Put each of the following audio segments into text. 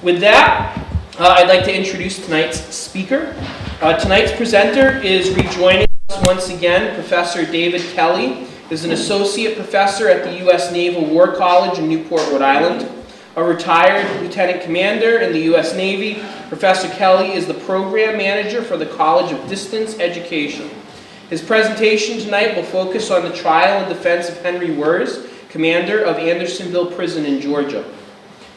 With that, I'd like to introduce tonight's speaker. Tonight's presenter is rejoining us once again. Professor David Kelly is an associate professor at the U.S. Naval War College in Newport, Rhode Island. A retired lieutenant commander in the U.S. Navy, Professor Kelly is the program manager for the College of Distance Education. His presentation tonight will focus on the trial and defense of Henry Wirz, commander of Andersonville Prison in Georgia.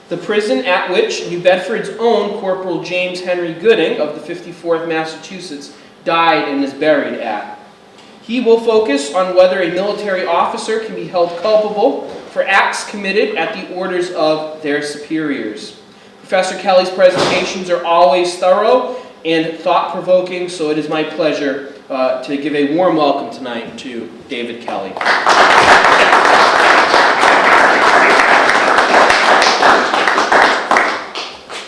The prison at which New Bedford's own Corporal James Henry Gooding of the 54th Massachusetts died and is buried at. He will focus on whether a military officer can be held culpable for acts committed at the orders of their superiors. Professor Kelly's presentations are always thorough and thought-provoking, so it is my pleasure to give a warm welcome tonight to David Kelly.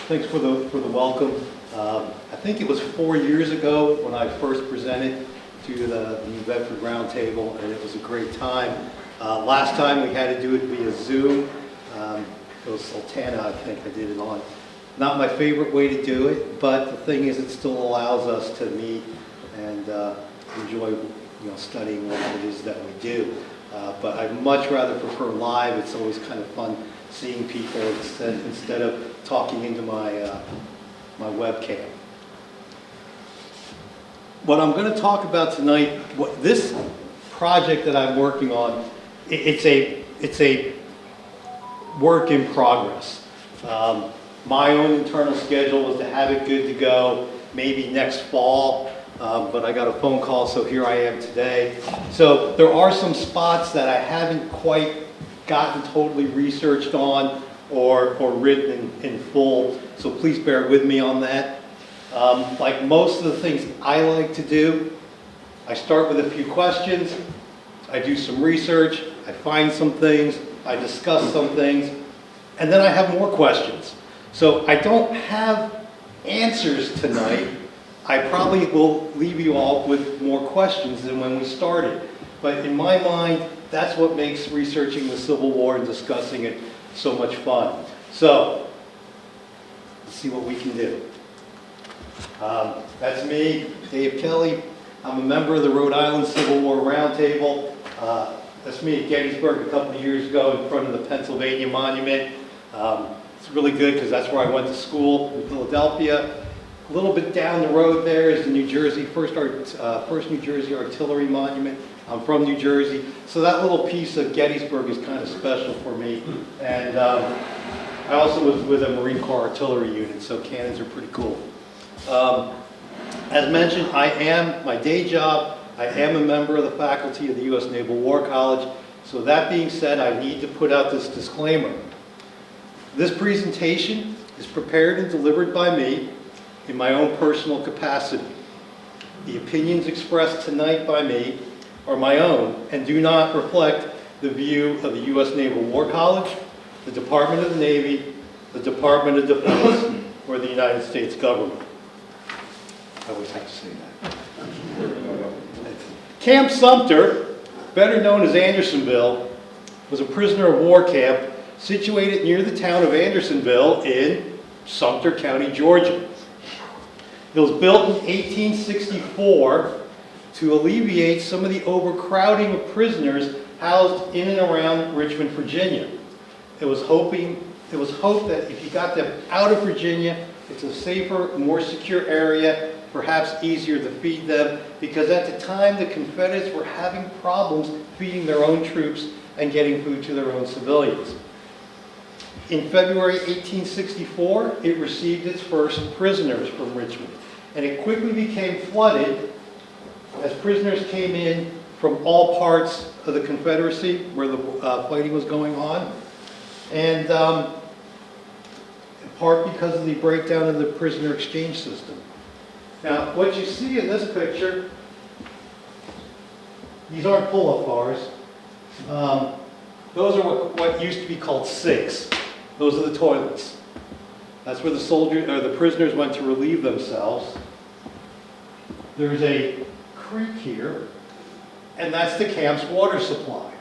Thanks for the welcome. I think it was 4 years ago when I first presented to the New Bedford Roundtable, and it was a great time. Last time we had to do it via Zoom. It was Sultana, I think I did it on. Not my favorite way to do it, but the thing is it still allows us to meet and enjoy studying what it is that we do. But I'd much rather prefer live. It's always kind of fun seeing people instead of talking into my my webcam. What I'm going to talk about tonight, this project that I'm working on, it's a work in progress. My own internal schedule was to have it good to go maybe next fall, but I got a phone call, so here I am today. So there are some spots that I haven't quite gotten totally researched on or written in full, so please bear with me on that. Like most of the things I like to do, I start with a few questions, I do some research, I find some things, I discuss some things, and then I have more questions. So I don't have answers tonight. I probably will leave you all with more questions than when we started. But in my mind, that's what makes researching the Civil War and discussing it so much fun. So, let's see what we can do. That's me, Dave Kelly. I'm a member of the Rhode Island Civil War Roundtable. That's me at Gettysburg a couple of years ago in front of the Pennsylvania Monument. It's really good because that's where I went to school in Philadelphia. A little bit down the road there is the New Jersey, first New Jersey Artillery Monument. I'm from New Jersey, so that little piece of Gettysburg is kind of special for me. And I also was with a Marine Corps artillery unit, so cannons are pretty cool. As mentioned, my day job, I am a member of the faculty of the U.S. Naval War College. So that being said, I need to put out this disclaimer. This presentation is prepared and delivered by me in my own personal capacity. The opinions expressed tonight by me are my own and do not reflect the view of the U.S. Naval War College, the Department of the Navy, the Department of Defense, or the United States government. I always have to say that. Camp Sumter, better known as Andersonville, was a prisoner of war camp situated near the town of Andersonville in Sumter County, Georgia. It was built in 1864 to alleviate some of the overcrowding of prisoners housed in and around Richmond, Virginia. It was hoped that if you got them out of Virginia, it's a safer, more secure area, perhaps easier to feed them, because at the time the Confederates were having problems feeding their own troops and getting food to their own civilians. In February 1864, it received its first prisoners from Richmond, and it quickly became flooded as prisoners came in from all parts of the Confederacy where the fighting was going on, and in part because of the breakdown of the prisoner exchange system. Now, what you see in this picture, these aren't pull-up bars. Those are what used to be called sinks. Those are the toilets. That's where the prisoners went to relieve themselves. There's a creek here, and that's the camp's water supply.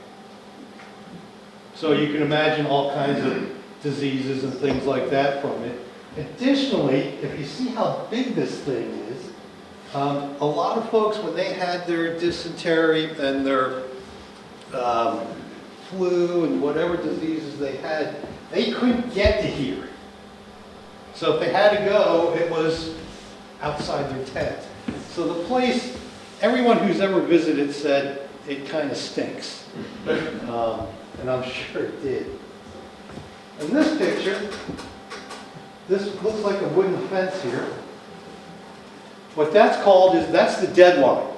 So you can imagine all kinds of diseases and things like that from it. Additionally, if you see how big this thing is, a lot of folks, when they had their dysentery and their flu and whatever diseases they had, they couldn't get to here. So if they had to go, it was outside their tent. So the place, everyone who's ever visited said it kind of stinks. And I'm sure it did. In this picture, this looks like a wooden fence here. What that's called is, that's the deadline.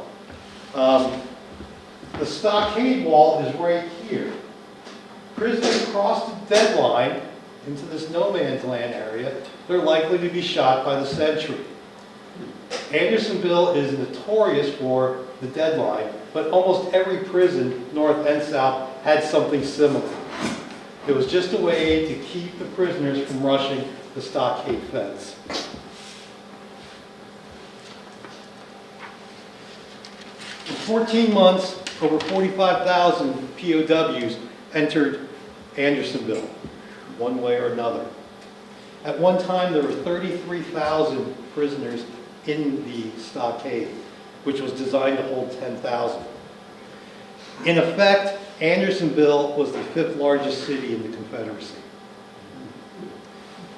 The stockade wall is right here. Prisoners cross the deadline into this no man's land area, they're likely to be shot by the sentry. Andersonville is notorious for the deadline, but almost every prison, north and south, had something similar. It was just a way to keep the prisoners from rushing the stockade fence. In 14 months, over 45,000 POWs entered Andersonville, one way or another. At one time, there were 33,000 prisoners in the stockade, which was designed to hold 10,000. In effect, Andersonville was the 5th largest city in the Confederacy.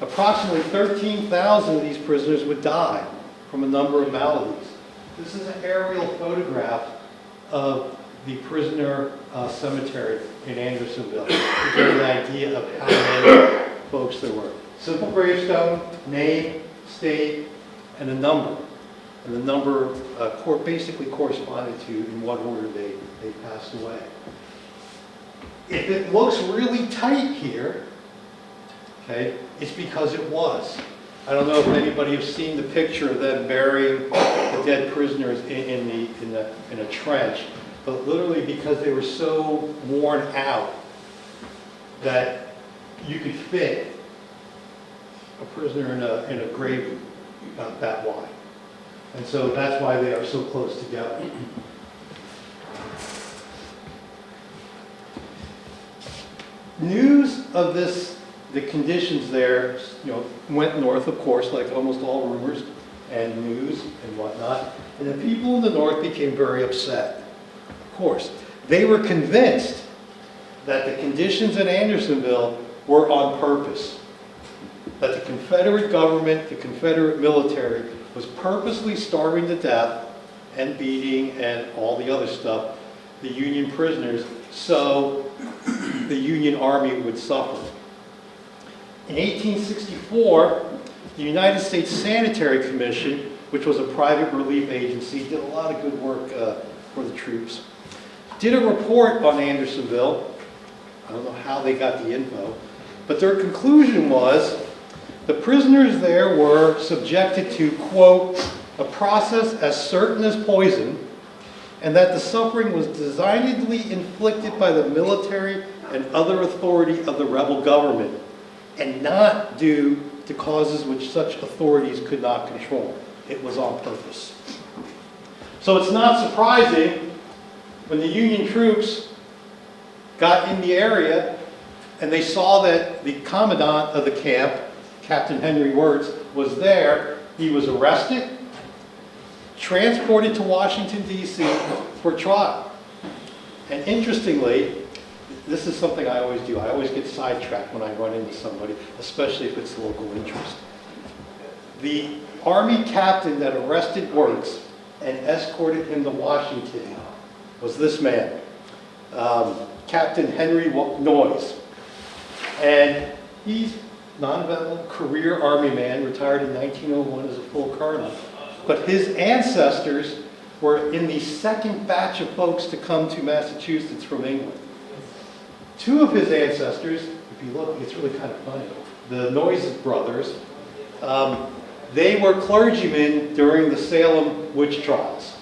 Approximately 13,000 of these prisoners would die from a number of maladies. This is an aerial photograph of the prisoner cemetery in Andersonville to get an idea of how many folks there were. Simple gravestone, name, state, and a number. And the number basically corresponded to in what order they passed away. If it looks really tight here, okay, it's because it was. I don't know if anybody has seen the picture of them burying the dead prisoners in a trench, but literally because they were so worn out that you could fit a prisoner in a grave about that wide. And so that's why they are so close together. News of the conditions there, went north, of course, like almost all rumors and news and whatnot. And the people in the north became very upset. Of course, they were convinced that the conditions in Andersonville were on purpose. That the Confederate government, the Confederate military, was purposely starving to death and beating and all the other stuff the Union prisoners, so the Union Army would suffer. In 1864, the United States Sanitary Commission, which was a private relief agency, did a lot of good work for the troops, did a report on Andersonville. I don't know how they got the info, but their conclusion was the prisoners there were subjected to, quote, a process as certain as poison, and that the suffering was designedly inflicted by the military and other authority of the rebel government, and not due to causes which such authorities could not control. It was on purpose. So it's not surprising when the Union troops got in the area and they saw that the commandant of the camp, Captain Henry Wirz, was there. He was arrested, transported to Washington, D.C. for trial. And interestingly, this is something I always do. I always get sidetracked when I run into somebody, especially if it's local interest. The Army captain that arrested Wirz and escorted him to Washington was this man, Captain Henry Wirz. And he's non-violent career Army man, retired in 1901 as a full colonel. But his ancestors were in the second batch of folks to come to Massachusetts from England. Two of his ancestors, if you look, it's really kind of funny, the Noyes brothers, they were clergymen during the Salem witch trials.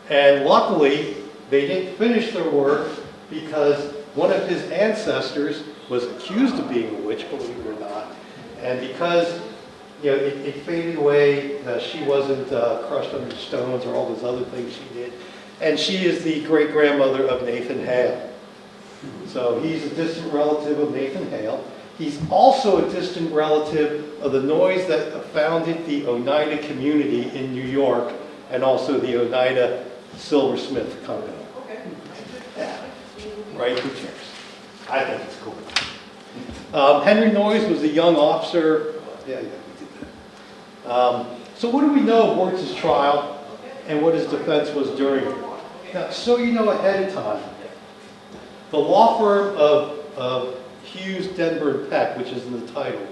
And luckily, they didn't finish their work because one of his ancestors was accused of being a witch, believe it or not. And because it faded away, she wasn't crushed under stones or all those other things she did. And she is the great-grandmother of Nathan Hale. So he's a distant relative of Nathan Hale. He's also a distant relative of the Noyes that founded the Oneida community in New York and also the Oneida Silversmith Company. Yeah, right, who cares? I think it's cool. Henry Noyes was a young officer. Yeah, we did that. So what do we know of Wirz's trial and what his defense was during it? Now, so you know ahead of time, the law firm of Hughes, Denver, and Peck, which is in the title,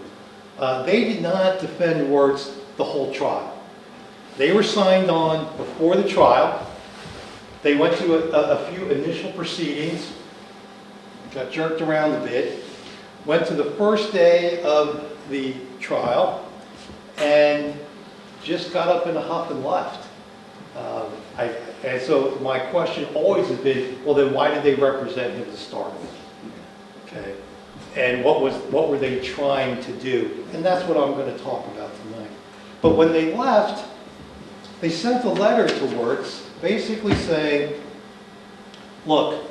they did not defend Wirz the whole trial. They were signed on before the trial. They went to a few initial proceedings, got jerked around a bit, went to the first day of the trial, and just got up in a huff and left. And so my question always has been, well then why did they represent him to start with? Okay. And what were they trying to do? And that's what I'm going to talk about tonight. But when they left, they sent a letter to Wirz basically saying, look,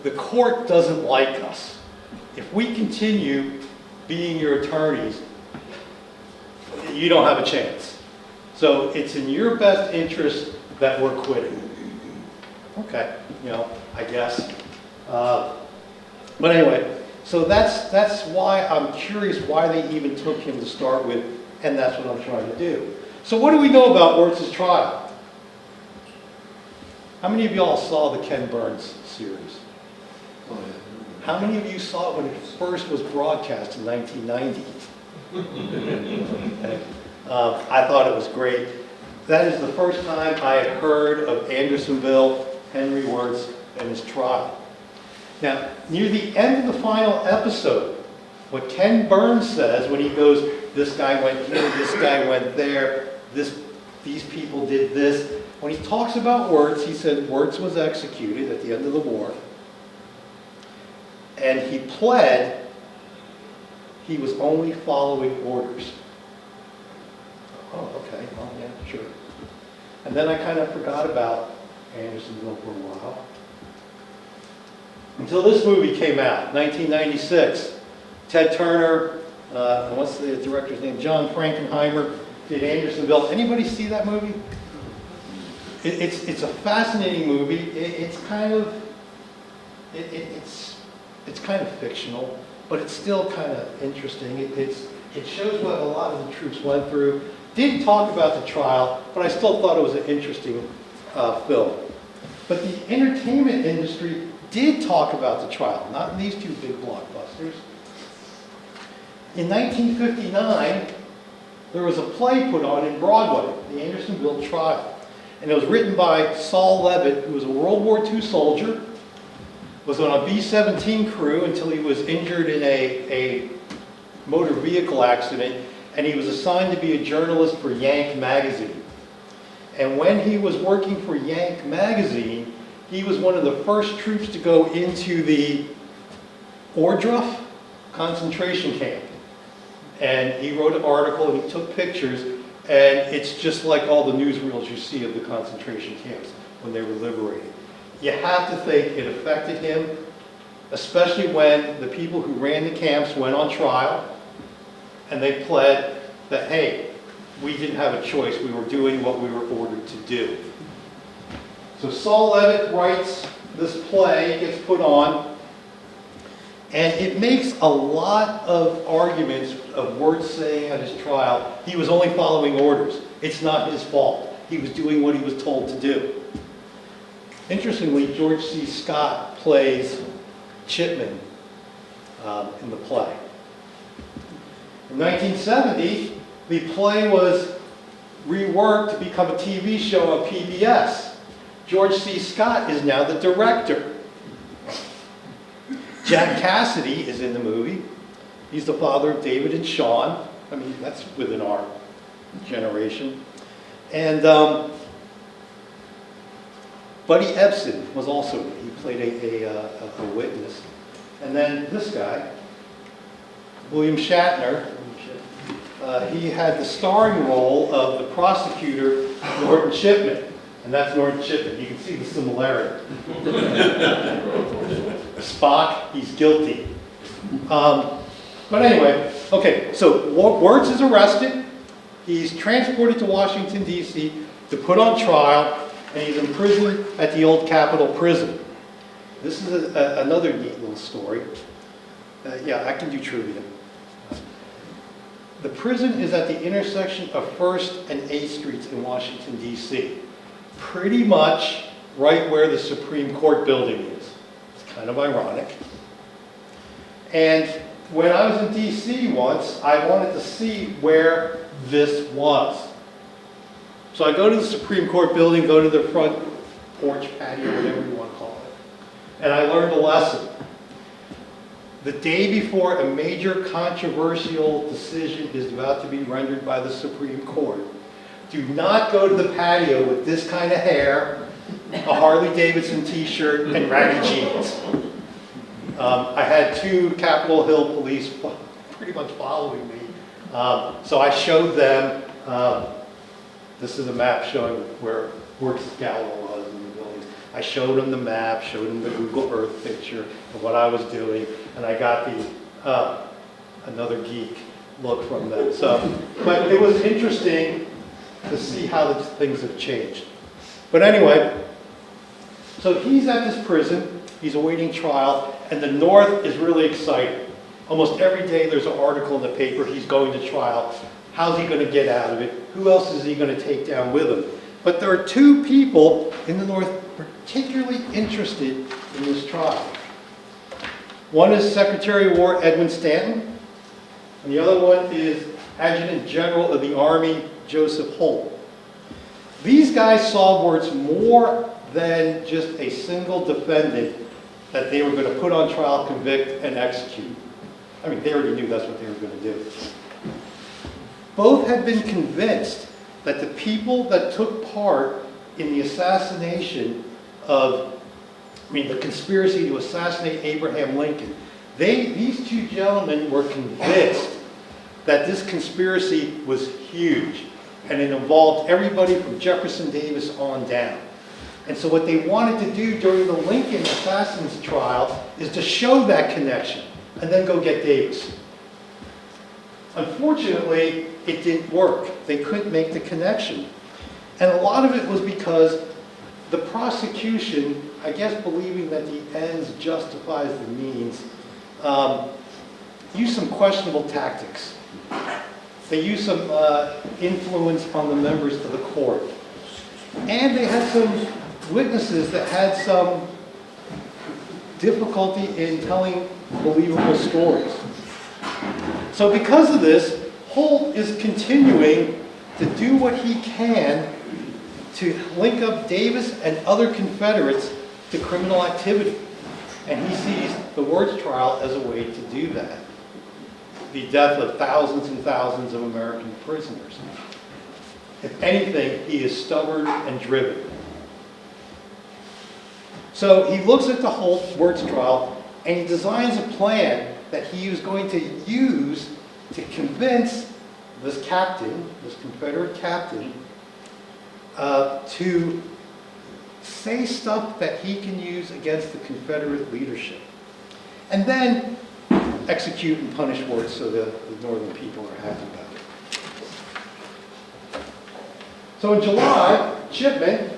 the court doesn't like us. If we continue being your attorneys, you don't have a chance. So it's in your best interest that we're quitting. Okay, I guess. But anyway, so that's why I'm curious why they even took him to start with, and that's what I'm trying to do. So what do we know about Wirz's trial? How many of y'all saw the Ken Burns series? How many of you saw it when it first was broadcast in 1990? Okay. I thought it was great. That is the first time I had heard of Andersonville, Henry Wirz, and his trial. Now, near the end of the final episode, what Ken Burns says when he goes, this guy went here, this guy went there, these people did this. When he talks about Wirz, he said Wirz was executed at the end of the war, and he pled he was only following orders. Oh, okay, well, yeah, sure. And then I kind of forgot about Andersonville for a while. Until this movie came out, 1996. Ted Turner, what's the director's name? John Frankenheimer did Andersonville. Anybody see that movie? It's a fascinating movie. It's kind of fictional, but it's still kind of interesting. It shows what a lot of the troops went through. Didn't talk about the trial, but I still thought it was an interesting film. But the entertainment industry did talk about the trial, not in these two big blockbusters. In 1959, there was a play put on in Broadway, the Andersonville Trial. And it was written by Saul Levitt, who was a World War II soldier, was on a B-17 crew until he was injured in a motor vehicle accident, and he was assigned to be a journalist for Yank magazine. And when he was working for Yank magazine, he was one of the first troops to go into the Ohrdruf concentration camp. And he wrote an article and he took pictures, and it's just like all the newsreels you see of the concentration camps when they were liberated. You have to think it affected him, especially when the people who ran the camps went on trial and they pled that, hey, we didn't have a choice, we were doing what we were ordered to do. So Saul Levitt writes this play, it gets put on, and it makes a lot of arguments of Wirz saying at his trial, he was only following orders. It's not his fault. He was doing what he was told to do. Interestingly, George C. Scott plays Chipman in the play. In 1970, the play was reworked to become a TV show on PBS. George C. Scott is now the director. Jack Cassidy is in the movie. He's the father of David and Sean. I mean, that's within our generation. And Buddy Ebsen was also, he played a witness. And then this guy, William Shatner, he had the starring role of the prosecutor, Norton Chipman. And that's Norton Chipman. You can see the similarity. Spock, he's guilty. But anyway, okay, so Wirz is arrested. He's transported to Washington, D.C. to put on trial, and he's imprisoned at the old Capitol Prison. This is another neat little story. Yeah, I can do trivia. The prison is at the intersection of 1st and 8th Streets in Washington, D.C. Pretty much right where the Supreme Court building is. It's kind of ironic. And when I was in D.C. once, I wanted to see where this was. So I go to the Supreme Court building, go to the front porch, patio, whatever you want to call it. And I learned a lesson. The day before a major controversial decision is about to be rendered by the Supreme Court, do not go to the patio with this kind of hair, a Harley Davidson t-shirt, and raggy jeans. I had 2 Capitol Hill police pretty much following me. So I showed them, this is a map showing where Wirz's gallery was in the building. I showed them the map, showed them the Google Earth picture of what I was doing, and I got the another geek look from them. So, but it was interesting to see how things have changed. But anyway, so he's at this prison, he's awaiting trial, and the North is really excited. Almost every day there's an article in the paper, he's going to trial. How's he going to get out of it? Who else is he going to take down with him? But there are 2 people in the North particularly interested in this trial. One is Secretary of War Edwin Stanton, and the other one is Adjutant General of the Army Joseph Holt. These guys saw Wirz more than just a single defendant that they were going to put on trial, convict, and execute. I mean, they already knew that's what they were going to do. Both had been convinced that the people that took part in the assassination of, the conspiracy to assassinate Abraham Lincoln, these 2 gentlemen were convinced that this conspiracy was huge, and it involved everybody from Jefferson Davis on down. And so what they wanted to do during the Lincoln assassin's trial is to show that connection, and then go get Davis. Unfortunately, it didn't work. They couldn't make the connection. And a lot of it was because the prosecution, I guess believing that the ends justifies the means, used some questionable tactics. They used some influence on the members of the court. And they had some witnesses that had some difficulty in telling believable stories. So because of this, Holt is continuing to do what he can to link up Davis and other Confederates to criminal activity. And he sees the Wirz trial as a way to do that. The death of thousands and thousands of American prisoners. If anything, he is stubborn and driven. So he looks at the Wirz trial and he designs a plan that he was going to use to convince this captain, this Confederate captain, to say stuff that he can use against the Confederate leadership. And then execute and punish Wirz so the northern people are happy about it. So in July, Shipman,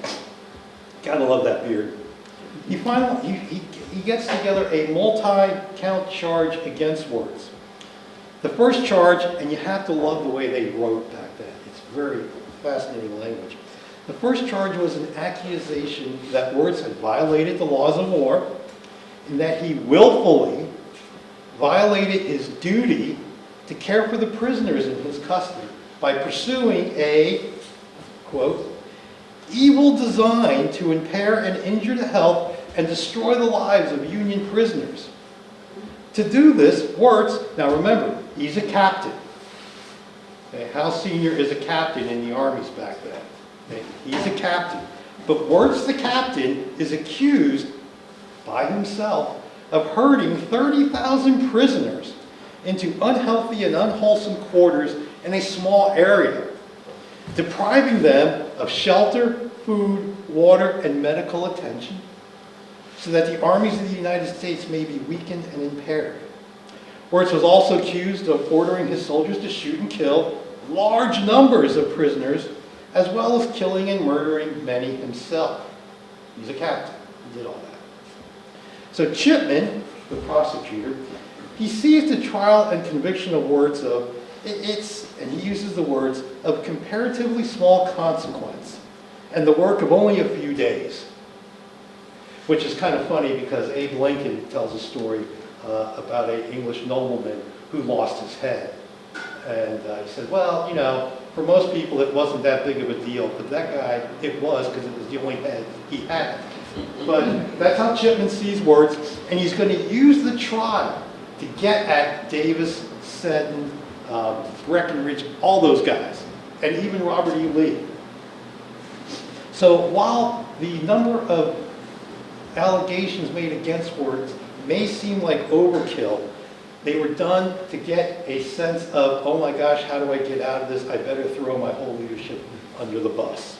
gotta love that beard, he gets together a multi-count charge against Wirz. The first charge, and you have to love the way they wrote back then, it's very fascinating language. The first charge was an accusation that Wirz had violated the laws of war, and that he willfully violated his duty to care for the prisoners in his custody by pursuing a, quote, evil design to impair and injure the health and destroy the lives of Union prisoners. To do this, Wirz, now remember, he's a captain. Okay, House Senior is a captain in the armies back then. Okay, he's a captain. But Wirz, the captain, is accused by himself of herding 30,000 prisoners into unhealthy and unwholesome quarters in a small area, depriving them of shelter, food, water, and medical attention, so that the armies of the United States may be weakened and impaired. Wirz was also accused of ordering his soldiers to shoot and kill large numbers of prisoners, as well as killing and murdering many himself. He's a captain. He did all that. So Chipman, the prosecutor, he sees the trial and conviction of Wirz of, and he uses the words, of comparatively small consequence, and the work of only a few days. Which is kind of funny because Abe Lincoln tells a story about an English nobleman who lost his head. And he said, well, you know, for most people it wasn't that big of a deal, but that guy, it was, because it was the only head he had. But that's how Chipman sees Wirz, and he's going to use the trial to get at Davis, Seton, Breckinridge, all those guys, and even Robert E. Lee. So while the number of allegations made against Wirz may seem like overkill, they were done to get a sense of, oh my gosh, how do I get out of this? I better throw my whole leadership under the bus.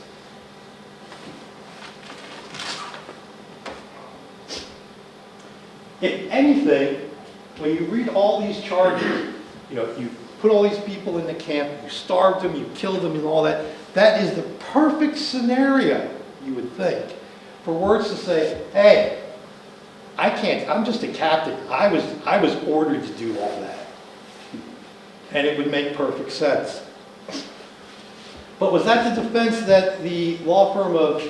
If anything, when you read all these charges, you know, you put all these people in the camp, you starved them, you killed them and all that, that is the perfect scenario, you would think, for Wirz to say, hey, I can't, I'm just a captain. I was ordered to do all that. And it would make perfect sense. But was that the defense that the law firm of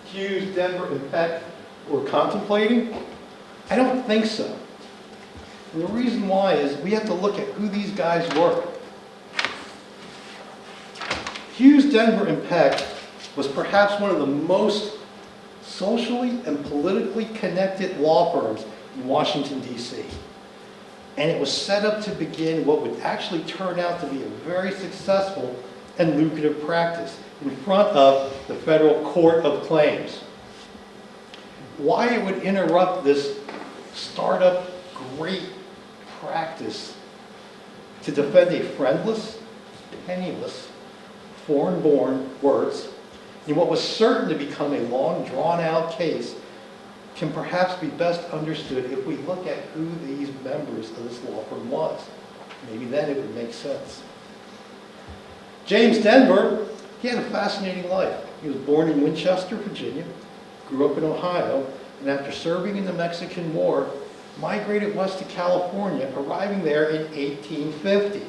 Hughes, Denver, and Peck were contemplating? I don't think so. And the reason why is we have to look at who these guys were. Hughes, Denver, and Peck was perhaps one of the most socially and politically connected law firms in Washington, D.C. And it was set up to begin what would actually turn out to be a very successful and lucrative practice in front of the Federal Court of Claims. Why it would interrupt this startup great practice to defend a friendless, penniless, foreign-born Wirz in what was certain to become a long, drawn-out case can perhaps be best understood if we look at who these members of this law firm was. Maybe then it would make sense. James Denver, he had a fascinating life. He was born in Winchester, Virginia, grew up in Ohio, and after serving in the Mexican War, migrated west to California, arriving there in 1850.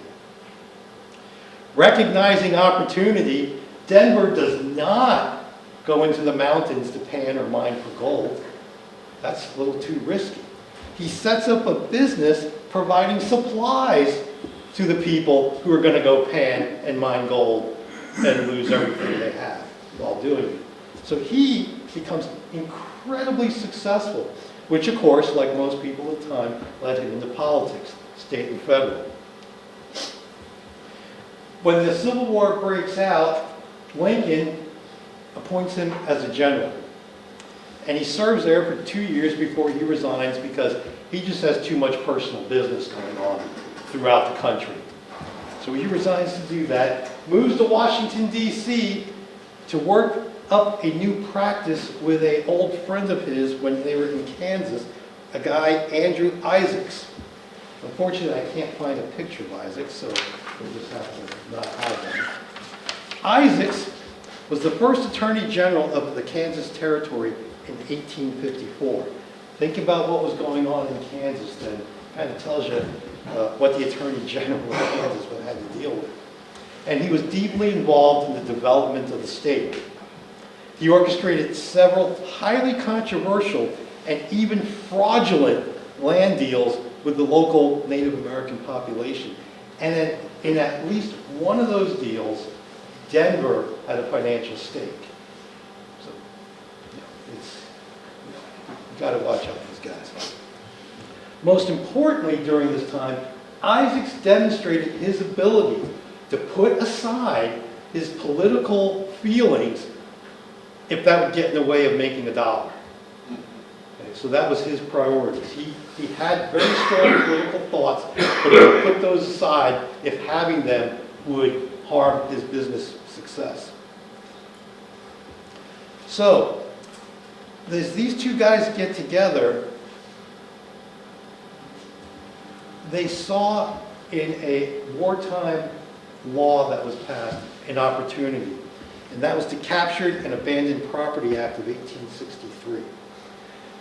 Recognizing opportunity, Denver does not go into the mountains to pan or mine for gold. That's a little too risky. He sets up a business providing supplies to the people who are going to go pan and mine gold and lose everything they have while doing it. So he becomes incredibly successful, which of course, like most people at the time, led him into politics, state and federal. When the Civil War breaks out, Lincoln appoints him as a general. And he serves there for 2 years before he resigns because he just has too much personal business going on throughout the country. So he resigns to do that, moves to Washington, D.C. to work up a new practice with an old friend of his when they were in Kansas, a guy, Andrew Isaacs. Unfortunately, I can't find a picture of Isaacs, so we'll just have to not have one. Isaacs was the first Attorney General of the Kansas Territory in 1854. Think about what was going on in Kansas then. Kind of tells you what the Attorney General of Kansas would have to deal with. And he was deeply involved in the development of the state. He orchestrated several highly controversial and even fraudulent land deals with the local Native American population. And in at least one of those deals, Denver had a financial stake. So, you've got to watch out for these guys. Most importantly, during this time, Isaacs demonstrated his ability to put aside his political feelings if that would get in the way of making a dollar. Okay, so that was his priorities. He had very strong political thoughts, but he would put those aside if having them would harm his business success. So, as these two guys get together, they saw in a wartime law that was passed an opportunity, and that was the Captured and Abandoned Property Act of 1863.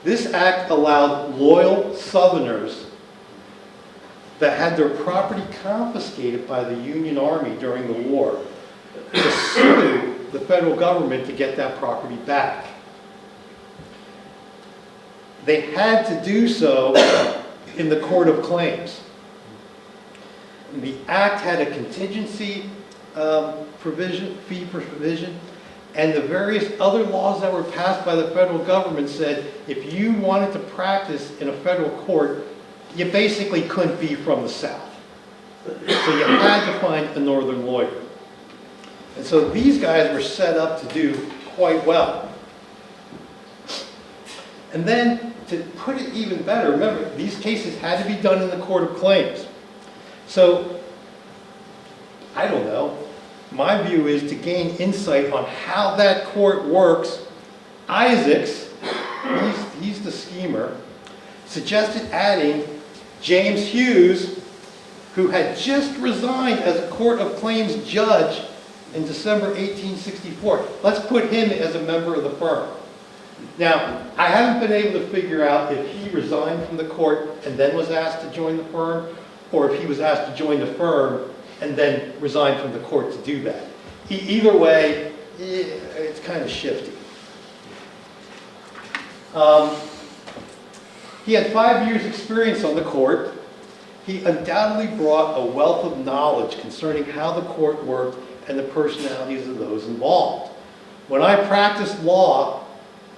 This act allowed loyal Southerners that had their property confiscated by the Union Army during the war to sue the federal government to get that property back. They had to do so in the Court of Claims. And the act had a contingency fee provision, and the various other laws that were passed by the federal government said if you wanted to practice in a federal court, you basically couldn't be from the South. So you had to find a northern lawyer. And so these guys were set up to do quite well. And then to put it even better, remember, these cases had to be done in the Court of Claims. So, I don't know, my view is to gain insight on how that court works. Isaacs, he's the schemer, suggested adding James Hughes, who had just resigned as a Court of Claims judge in December 1864. Let's put him as a member of the firm. Now, I haven't been able to figure out if he resigned from the court and then was asked to join the firm, or if he was asked to join the firm and then resigned from the court to do that. Either way, it's kind of shifty. He had 5 years' experience on the court. He undoubtedly brought a wealth of knowledge concerning how the court worked and the personalities of those involved. When I practiced law,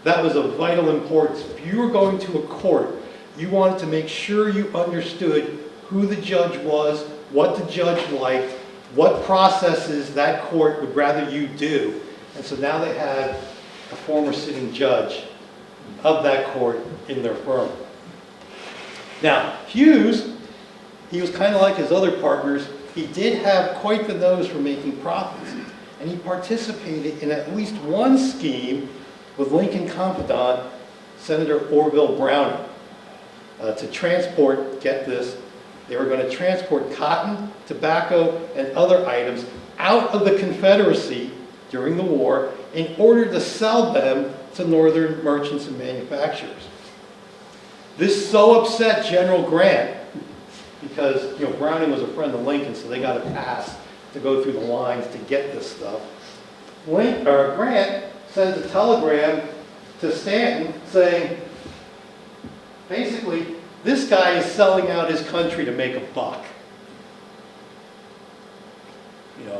that was of vital importance. If you were going to a court, you wanted to make sure you understood who the judge was, what the judge liked, what processes that court would rather you do. And so now they had a former sitting judge of that court in their firm. Now, Hughes, he was kind of like his other partners. He did have quite the nose for making profits, and he participated in at least one scheme with Lincoln confidant, Senator Orville Browning, to transport, get this, they were going to transport cotton, tobacco, and other items out of the Confederacy during the war in order to sell them to Northern merchants and manufacturers. This so upset General Grant, because Browning was a friend of Lincoln, so they got a pass to go through the lines to get this stuff. Grant sends a telegram to Stanton saying, basically, this guy is selling out his country to make a buck.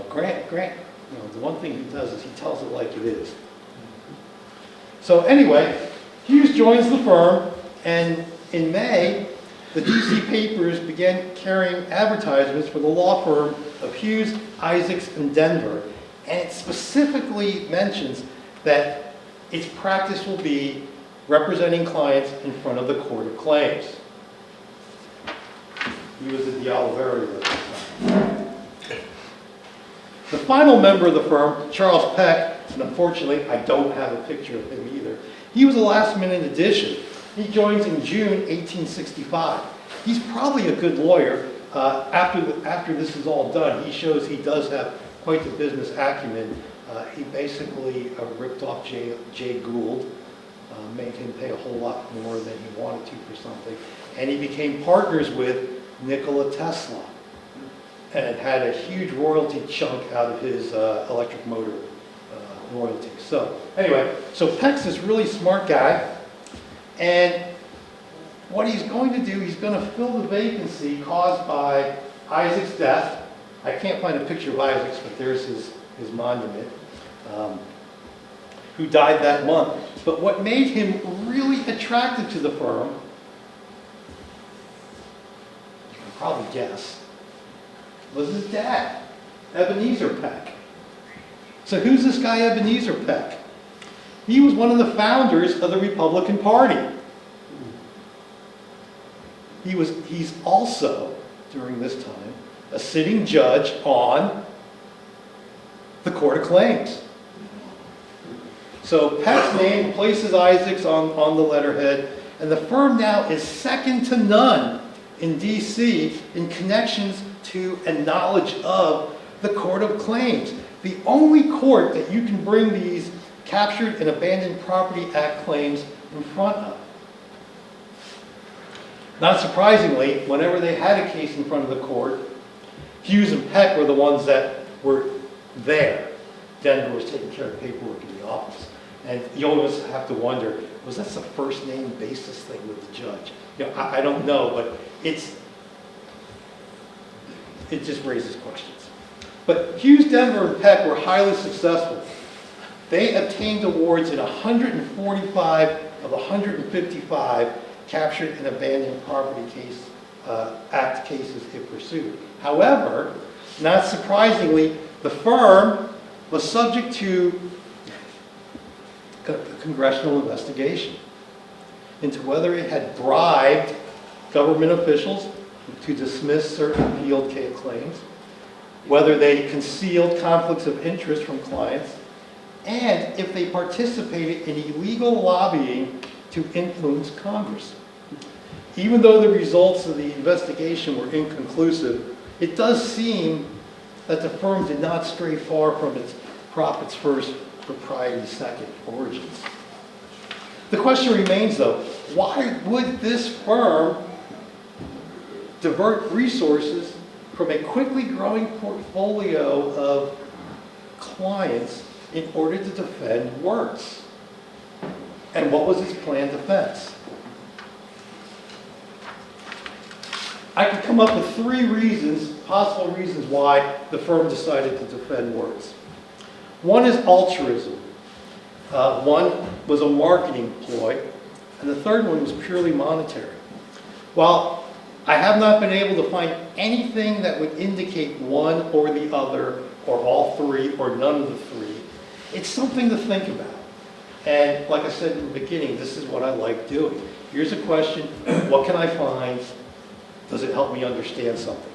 Grant, the one thing he does is he tells it like it is. So anyway, Hughes joins the firm, and in May, the DC papers began carrying advertisements for the law firm of Hughes, Isaacs, and Denver. And it specifically mentions that its practice will be representing clients in front of the Court of Claims. He was at the Oliveri at the time. The final member of the firm, Charles Peck, and unfortunately I don't have a picture of him either, he was a last-minute addition. He joins in June 1865. He's probably a good lawyer. After this is all done, he shows he does have quite the business acumen. He basically ripped off Jay Gould, made him pay a whole lot more than he wanted to for something, and he became partners with Nikola Tesla and had a huge royalty chunk out of his electric motor royalties. So anyway, so Peck's this really smart guy, and what he's going to do, he's going to fill the vacancy caused by Isaac's death. I can't find a picture of Isaac's, but there's his monument, who died that month. But what made him really attractive to the firm, you can probably guess, was his dad, Ebenezer Peck. So who's this guy Ebenezer Peck? He was one of the founders of the Republican Party. He's also, during this time, a sitting judge on the Court of Claims. So Peck's name places Isaacs on the letterhead, and the firm now is second to none in D.C. in connections to and knowledge of the Court of Claims, the only court that you can bring these Captured and Abandoned Property Act claims in front of. Not surprisingly, whenever they had a case in front of the court, Hughes and Peck were the ones that were there. Denver was taking care of paperwork in the office. And you always have to wonder, was that a first name basis thing with the judge? You know, I don't know, but it just raises questions. But Hughes, Denver, and Peck were highly successful. They obtained awards in 145 of 155 Captured and Abandoned Property Act cases it pursued. However, not surprisingly, the firm was subject to a congressional investigation into whether it had bribed government officials to dismiss certain appealed claims, whether they concealed conflicts of interest from clients, and if they participated in illegal lobbying to influence Congress. Even though the results of the investigation were inconclusive, it does seem that the firm did not stray far from its profits first, propriety second origins. The question remains though, why would this firm divert resources from a quickly growing portfolio of clients in order to defend Wirz? And what was its planned defense? I could come up with three reasons, possible reasons why the firm decided to defend Wirz. One is altruism. One was a marketing ploy, and the third one was purely monetary. While I have not been able to find anything that would indicate one or the other, or all three, or none of the three, it's something to think about. And like I said in the beginning, this is what I like doing. Here's a question, what can I find? Does it help me understand something?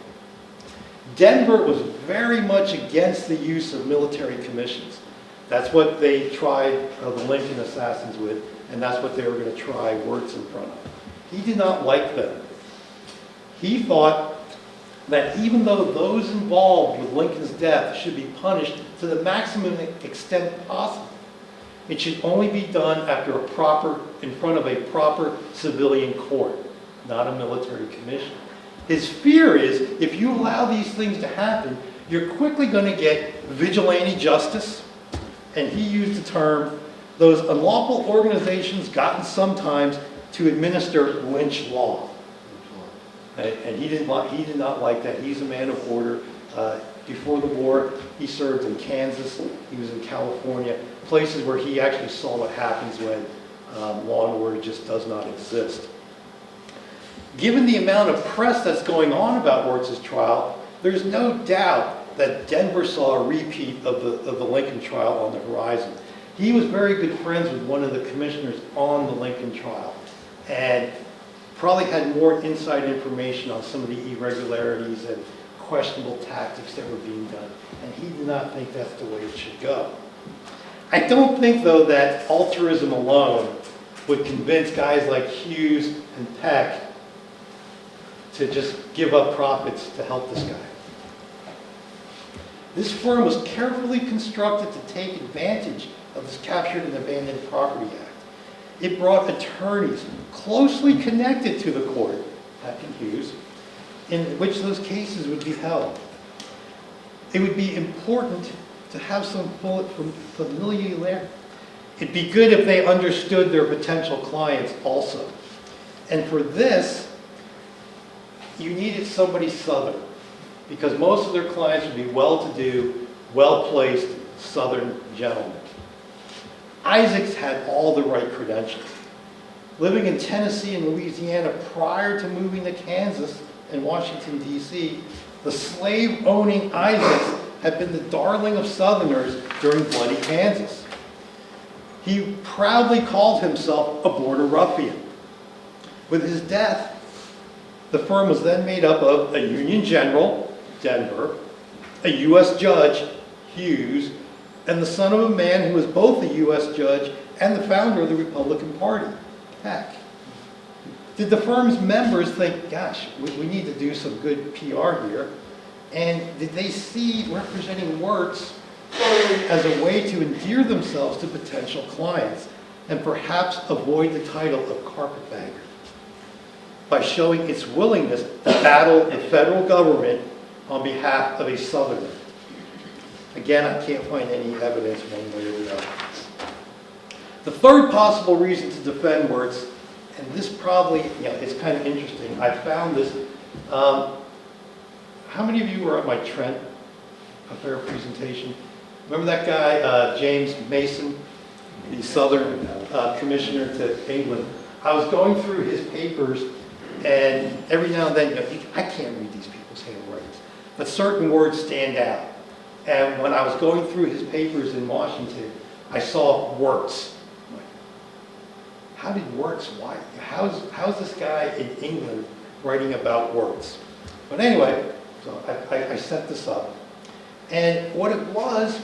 Denver was very much against the use of military commissions. That's what they tried the Lincoln assassins with, and that's what they were going to try Wirz in front of. He did not like them. He thought that even though those involved with Lincoln's death should be punished to the maximum extent possible, it should only be done in front of a proper civilian court, not a military commission. His fear is, if you allow these things to happen, you're quickly going to get vigilante justice, and he used the term, those unlawful organizations gotten sometimes to administer lynch law. And he did not like that. He's a man of order. Before the war, he served in Kansas. He was in California, places where he actually saw what happens when law and order just does not exist. Given the amount of press that's going on about Wirz's trial, there's no doubt that Denver saw a repeat of the Lincoln trial on the horizon. He was very good friends with one of the commissioners on the Lincoln trial, and probably had more inside information on some of the irregularities and questionable tactics that were being done, and he did not think that's the way it should go. I don't think, though, that altruism alone would convince guys like Hughes and Peck to just give up profits to help this guy. This firm was carefully constructed to take advantage of this Captured and Abandoned Property Act. It brought attorneys closely connected to the court, Peck and Hughes, in which those cases would be held. It would be important to have some familiarity. It'd be good if they understood their potential clients also. And for this, you needed somebody Southern, because most of their clients would be well-to-do, well-placed Southern gentlemen. Isaacs had all the right credentials. Living in Tennessee and Louisiana prior to moving to Kansas and Washington, D.C., the slave-owning Isaacs had been the darling of Southerners during bloody Kansas. He proudly called himself a border ruffian. With his death, the firm was then made up of a Union general, Denver, a U.S. judge, Hughes, and the son of a man who was both a U.S. judge and the founder of the Republican Party, Peck. Did the firm's members think, gosh, we need to do some good PR here? And did they see representing Wirz as a way to endear themselves to potential clients and perhaps avoid the title of carpetbagger by showing its willingness to battle the federal government on behalf of a Southerner? Again, I can't find any evidence one way or the other. The third possible reason to defend Wirz, and this probably, it's kind of interesting. I found this. How many of you were at my Trent Affair presentation? Remember that guy, James Mason, the Southern commissioner to England? I was going through his papers, and every now and then, I can't read these people's handwritings, but certain words stand out. And when I was going through his papers in Washington, I saw Wirz. How did Wirz? Why? How's this guy in England writing about Wirz? But anyway, so I set this up. And what it was,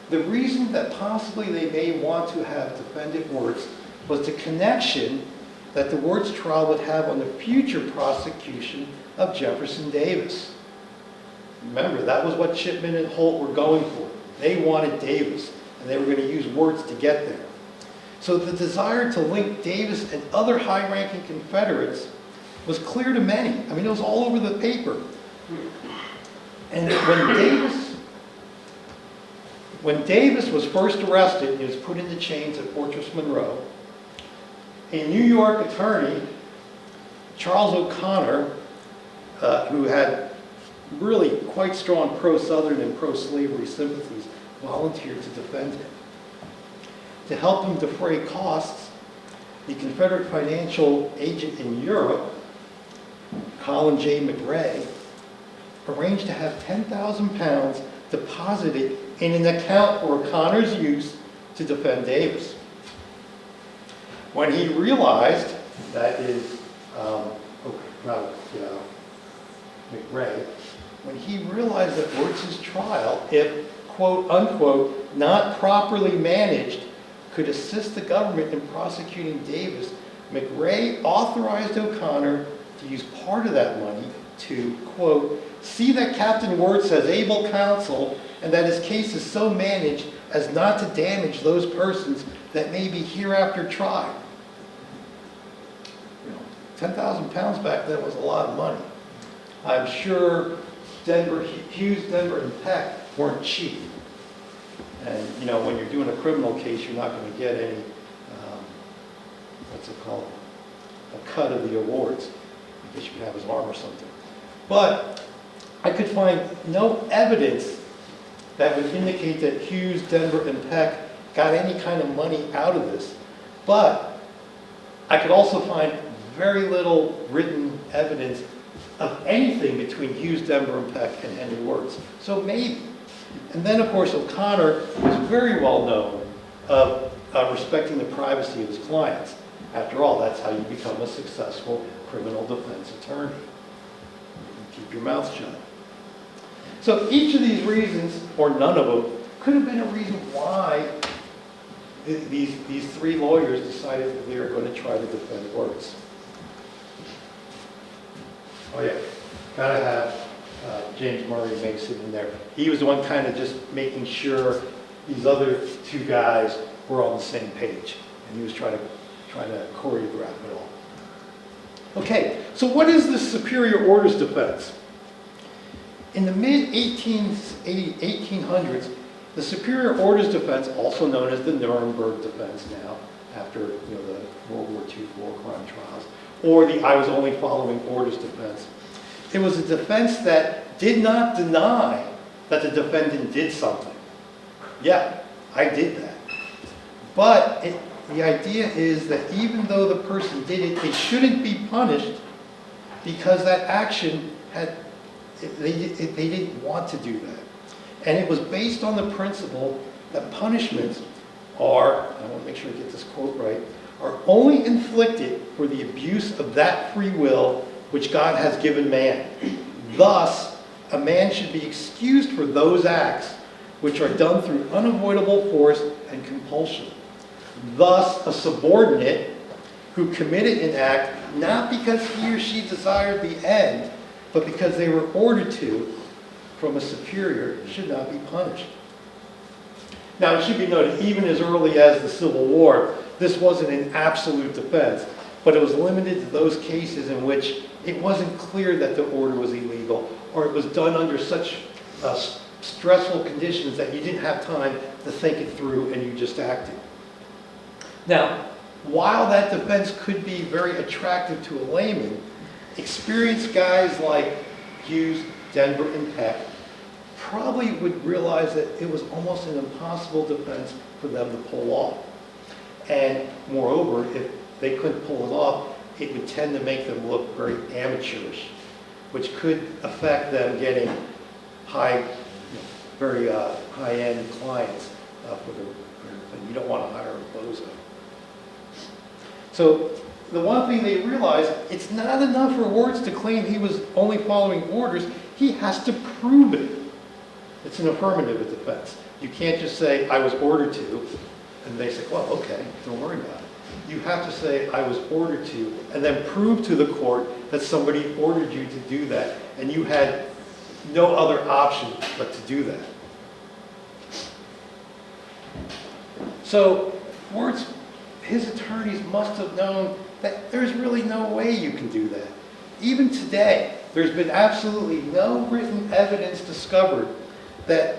the reason that possibly they may want to have defended Wirz was the connection that the Wirz trial would have on the future prosecution of Jefferson Davis. Remember, that was what Chipman and Holt were going for. They wanted Davis, and they were going to use Wirz to get there. So the desire to link Davis and other high-ranking Confederates was clear to many. I mean, it was all over the paper. And when Davis was first arrested, he was put into chains at Fortress Monroe. A New York attorney, Charles O'Connor, who had really quite strong pro-Southern and pro-slavery sympathies, volunteered to defend him. To help him defray costs, the Confederate financial agent in Europe, Colin J. McRae, arranged to have 10,000 pounds deposited in an account for O'Connor's use to defend Davis. When he realized, that is, McRae, when he realized that Wirz's trial, if quote unquote not properly managed, could assist the government in prosecuting Davis, McRae authorized O'Connor to use part of that money to, quote, see that Captain Wirz has able counsel and that his case is so managed as not to damage those persons that may be hereafter tried. 10,000 pounds back then was a lot of money. I'm sure Hughes, Denver, and Peck weren't cheap. And, when you're doing a criminal case, you're not going to get any, a cut of the awards. I guess you can have his arm or something. But I could find no evidence that would indicate that Hughes, Denver, and Peck got any kind of money out of this. But I could also find very little written evidence of anything between Hughes, Denver, and Peck and Henry Wirz. So maybe. And then, of course, O'Connor was very well known of respecting the privacy of his clients. After all, that's how you become a successful criminal defense attorney. You keep your mouth shut. So each of these reasons, or none of them, could have been a reason why these three lawyers decided that they were going to try to defend Wirz. Oh yeah, gotta have James Murray Mason in there. He was the one kind of just making sure these other two guys were on the same page, and he was trying to choreograph it all. Okay, so what is the superior orders defense? In the mid-1800s, the superior orders defense, also known as the Nuremberg defense now, after the World War II war crime trials, or the I was only following orders defense. It was a defense that did not deny that the defendant did something. Yeah, I did that. But the idea is that even though the person did it, they shouldn't be punished because that action they didn't want to do that. And it was based on the principle that punishments are, I want to make sure I get this quote right, are only inflicted for the abuse of that free will which God has given man. Thus, a man should be excused for those acts which are done through unavoidable force and compulsion. Thus, a subordinate who committed an act not because he or she desired the end, but because they were ordered to from a superior should not be punished. Now, it should be noted, even as early as the Civil War, this wasn't an absolute defense, but it was limited to those cases in which it wasn't clear that the order was illegal, or it was done under such stressful conditions that you didn't have time to think it through and you just acted. Now, while that defense could be very attractive to a layman, experienced guys like Hughes, Denver, and Peck probably would realize that it was almost an impossible defense for them to pull off. And moreover, if they couldn't pull it off, it would tend to make them look very amateurish, which could affect them getting very high-end clients for their thing. You don't want to hire a bozo. So the one thing they realized, it's not enough for Wirz to claim he was only following orders. He has to prove it. It's an affirmative defense. You can't just say, I was ordered to, and they say, well, okay, don't worry about it. You have to say, I was ordered to, and then prove to the court that somebody ordered you to do that, and you had no other option but to do that. So Wirz, his attorneys must have known that there's really no way you can do that. Even today, there's been absolutely no written evidence discovered that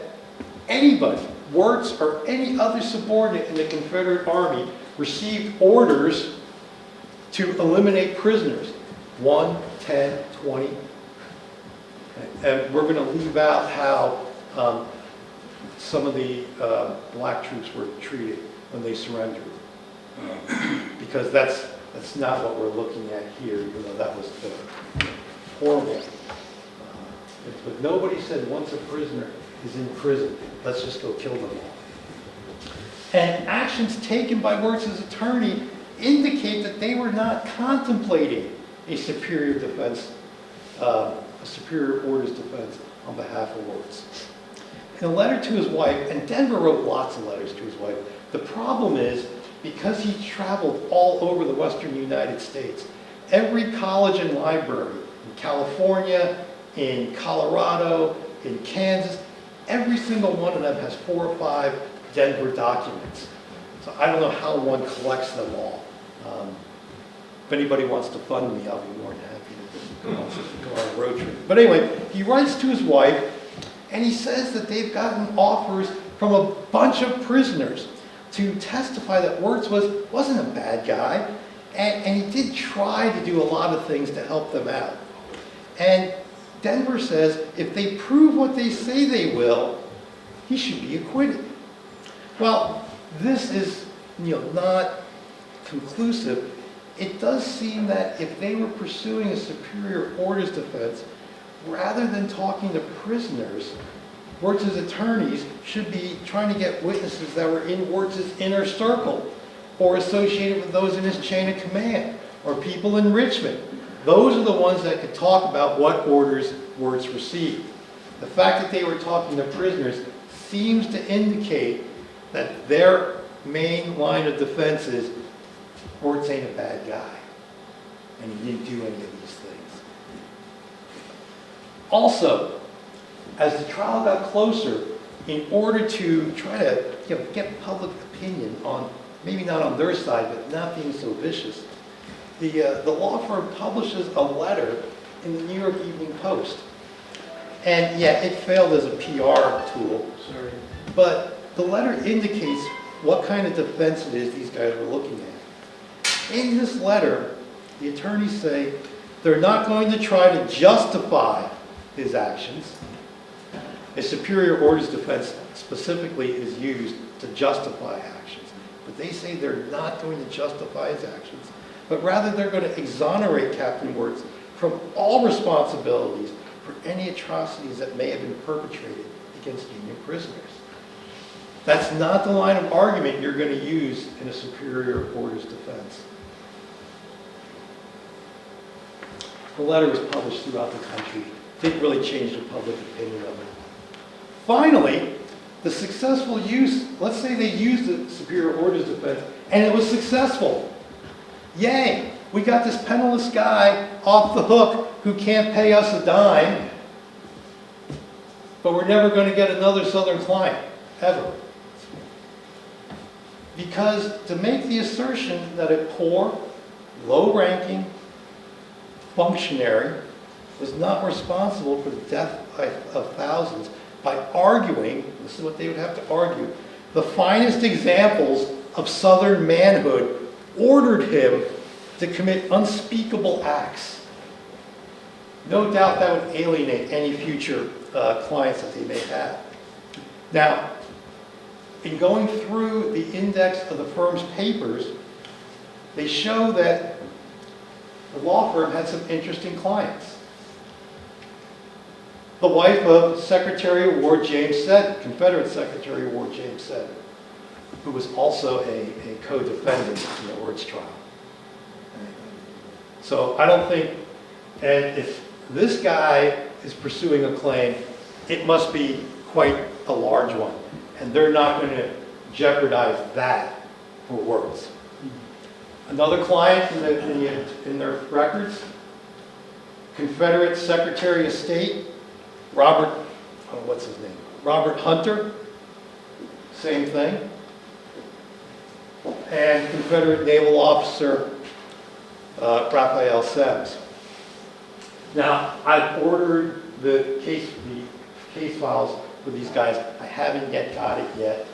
anybody, Wirz or any other subordinate in the Confederate Army, received orders to eliminate prisoners. 1, 10, 20. And we're going to leave out how some of the black troops were treated when they surrendered. Because that's not what we're looking at here, even though that was horrible. But nobody said once a prisoner is in prison, let's just go kill them all. And actions taken by Wirz's attorney indicate that they were not contemplating a superior defense, a superior orders defense on behalf of Wirz. In a letter to his wife, and Denver wrote lots of letters to his wife, the problem is, because he traveled all over the western United States, every college and library in California, in Colorado, in Kansas, every single one of them has 4 or 5 Denver documents. So I don't know how one collects them all. If anybody wants to fund me, I'll be more than happy to go on a road trip. But anyway, he writes to his wife, and he says that they've gotten offers from a bunch of prisoners to testify that Wirz wasn't a bad guy, and he did try to do a lot of things to help them out. And Denver says if they prove what they say they will, he should be acquitted. Well, this is not conclusive. It does seem that if they were pursuing a superior orders defense, rather than talking to prisoners, Wirz's attorneys should be trying to get witnesses that were in Wirz's inner circle or associated with those in his chain of command or people in Richmond. Those are the ones that could talk about what orders Wirz received. The fact that they were talking to prisoners seems to indicate that their main line of defense is Wirz ain't a bad guy and he didn't do any of these things. Also, as the trial got closer, in order to try to get public opinion on, maybe not on their side, but not being so vicious, the law firm publishes a letter in the New York Evening Post. And yeah, it failed as a PR tool, but the letter indicates what kind of defense it is these guys were looking at. In this letter, the attorneys say they're not going to try to justify his actions. A superior orders defense specifically is used to justify actions. But they say they're not going to justify his actions, but rather they're going to exonerate Captain Wirz from all responsibilities for any atrocities that may have been perpetrated against Union prisoners. That's not the line of argument you're going to use in a superior orders defense. The letter was published throughout the country. Didn't really change the public opinion of it. Finally, the successful use, let's say they used the superior orders defense and it was successful. Yay, we got this penniless guy off the hook who can't pay us a dime, but we're never going to get another Southern client, ever. Because to make the assertion that a poor, low-ranking functionary was not responsible for the death of thousands by arguing, this is what they would have to argue, the finest examples of Southern manhood ordered him to commit unspeakable acts. No doubt that would alienate any future clients that they may have. Now, in going through the index of the firm's papers, they show that the law firm had some interesting clients. The wife of Secretary of War James Seddon, Confederate Secretary of War James Seddon, who was also a co-defendant in the Wirz trial. So I don't think, and if this guy is pursuing a claim, it must be quite a large one. And they're not going to jeopardize that for Wirz. Another client in their records, Confederate Secretary of State, Robert Hunter, same thing. And Confederate Naval Officer Raphael Semmes. Now, I've ordered the case files for these guys. I haven't yet got it yet,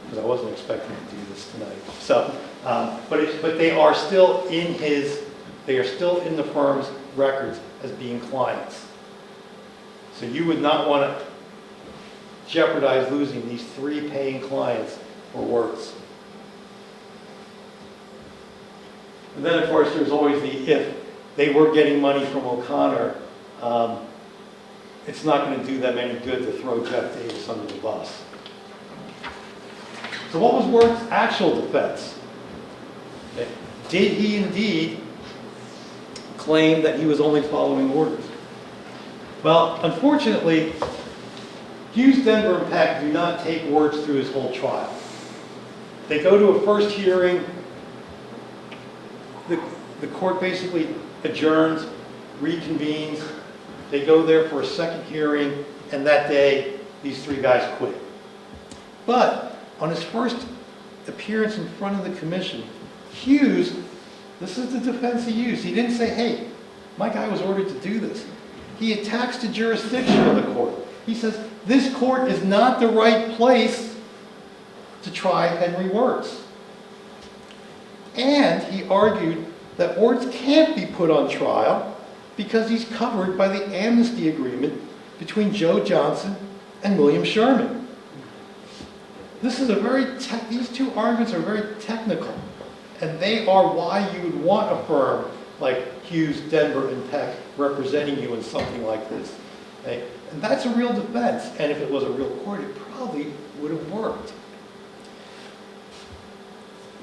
because I wasn't expecting to do this tonight. So, but they are still in the firm's records as being clients. So you would not want to jeopardize losing these 3 paying clients for Wirz. And then, of course, there's always the if they were getting money from O'Connor, it's not going to do them any good to throw Jeff Davis under the bus. So what was Wirz's actual defense? Did he indeed claim that he was only following orders? Well, unfortunately, Hughes, Denver, and Peck do not take Wirz through his whole trial. They go to a first hearing. The court basically adjourns, reconvenes. They go there for a second hearing, and that day, these 3 guys quit. But on his first appearance in front of the commission, Hughes, this is the defense he used. He didn't say, hey, my guy was ordered to do this. He attacks the jurisdiction of the court. He says, this court is not the right place to try Henry Wirz. And he argued that Wirz can't be put on trial because he's covered by the amnesty agreement between Joe Johnson and William Sherman. This is these 2 arguments are very technical, and they are why you would want a firm like Hughes, Denver, and Peck representing you in something like this. Okay? And that's a real defense, and if it was a real court, it probably would have worked.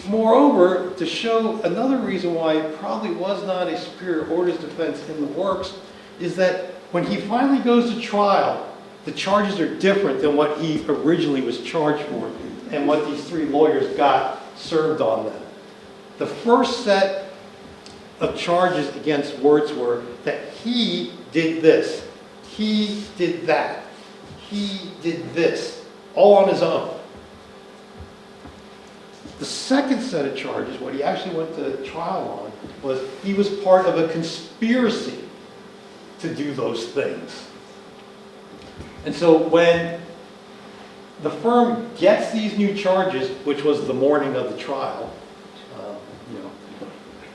Moreover, to show another reason why it probably was not a superior orders defense in the works, is that when he finally goes to trial, the charges are different than what he originally was charged for and what these 3 lawyers got served on them. The first set of charges against Wirz were that he did this, he did that, he did this, all on his own. The second set of charges, what he actually went to trial on, was he was part of a conspiracy to do those things. And so when the firm gets these new charges, which was the morning of the trial,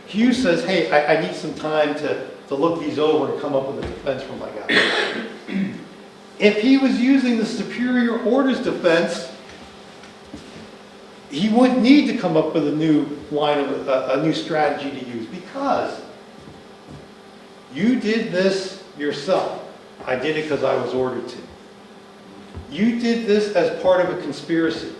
Hughes says, hey, I need some time to look these over and come up with a defense for my guy. If he was using the superior orders defense, he wouldn't need to come up with a new line of a new strategy to use, because you did this yourself. I did it because I was ordered to. You did this as part of a conspiracy.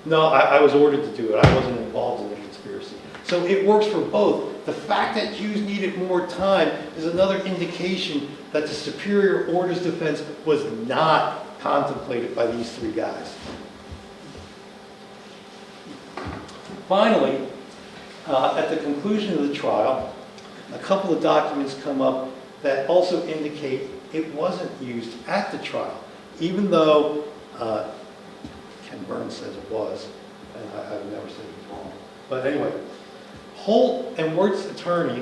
No, I was ordered to do it. I wasn't involved in the conspiracy. So it works for both. The fact that Hughes needed more time is another indication that the superior orders defense was not contemplated by these 3 guys. Finally, At the conclusion of the trial, a couple of documents come up that also indicate it wasn't used at the trial, even though Ken Burns says it was, and I've never said it was wrong. But anyway, Holt and Wirtz's attorney,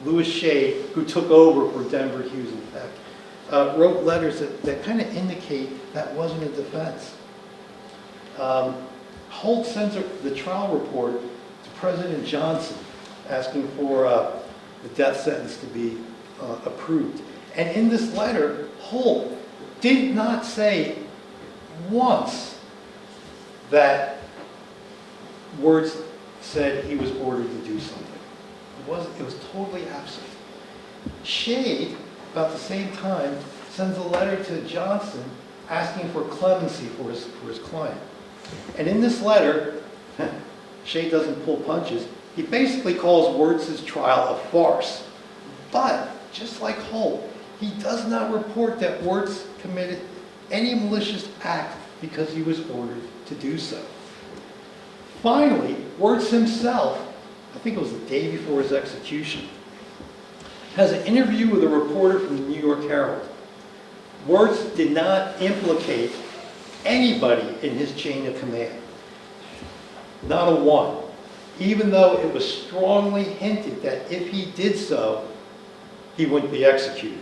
Louis Shade, who took over for Denver Hughes and Peck, wrote letters that kind of indicate that wasn't a defense. Holt sends the trial report to President Johnson asking for the death sentence to be approved. And in this letter, Holt did not say once that Wirz said he was ordered to do something. It was totally absent. Shade, about the same time, sends a letter to Johnson asking for clemency for his client. And in this letter, Shade doesn't pull punches. He basically calls Wirtz's trial a farce. But, just like Holt, he does not report that Wirtz committed any malicious act because he was ordered to do so. Finally, Wirtz himself, I think it was the day before his execution, has an interview with a reporter from the New York Herald. Wirtz did not implicate anybody in his chain of command. Not a one. Even though it was strongly hinted that if he did so, he wouldn't be executed.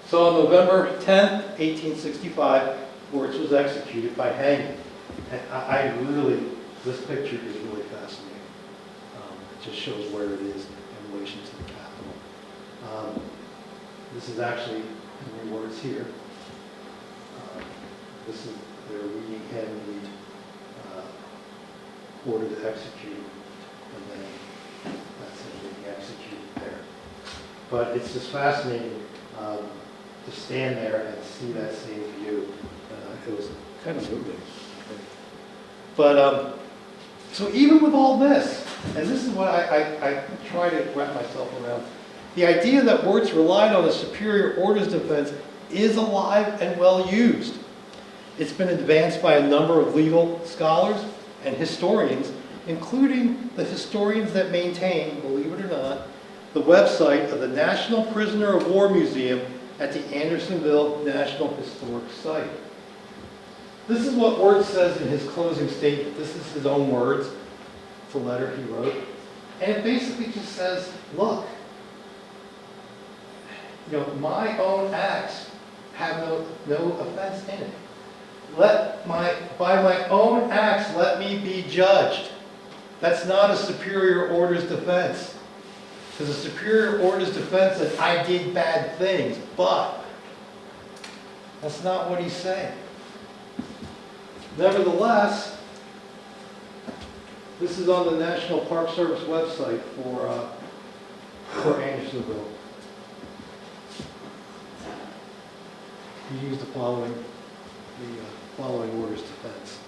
So on November 10th, 1865, Wirtz was executed by hanging. And this picture is really fascinating. It just shows where it is in relation to the Capitol. This is actually Henry Wirz here. This is their reading Henry order to execute, and then that's him being executed there. But it's just fascinating to stand there and see that same view. It was kind of moving. But so even with all this, and this is what I try to wrap myself around, the idea that Wirtz relied on a superior orders defense is alive and well used. It's been advanced by a number of legal scholars and historians, including the historians that maintain, believe it or not, the website of the National Prisoner of War Museum at the Andersonville National Historic Site. This is what Wirtz says in his closing statement. This is his own words. It's a letter he wrote. And it basically just says, look, my own acts have no offense in it. By my own acts, let me be judged. That's not a superior orders defense. Because a superior orders defense says, I did bad things, but that's not what he's saying. Nevertheless, this is on the National Park Service website for Andersonville. He used the following orders defense.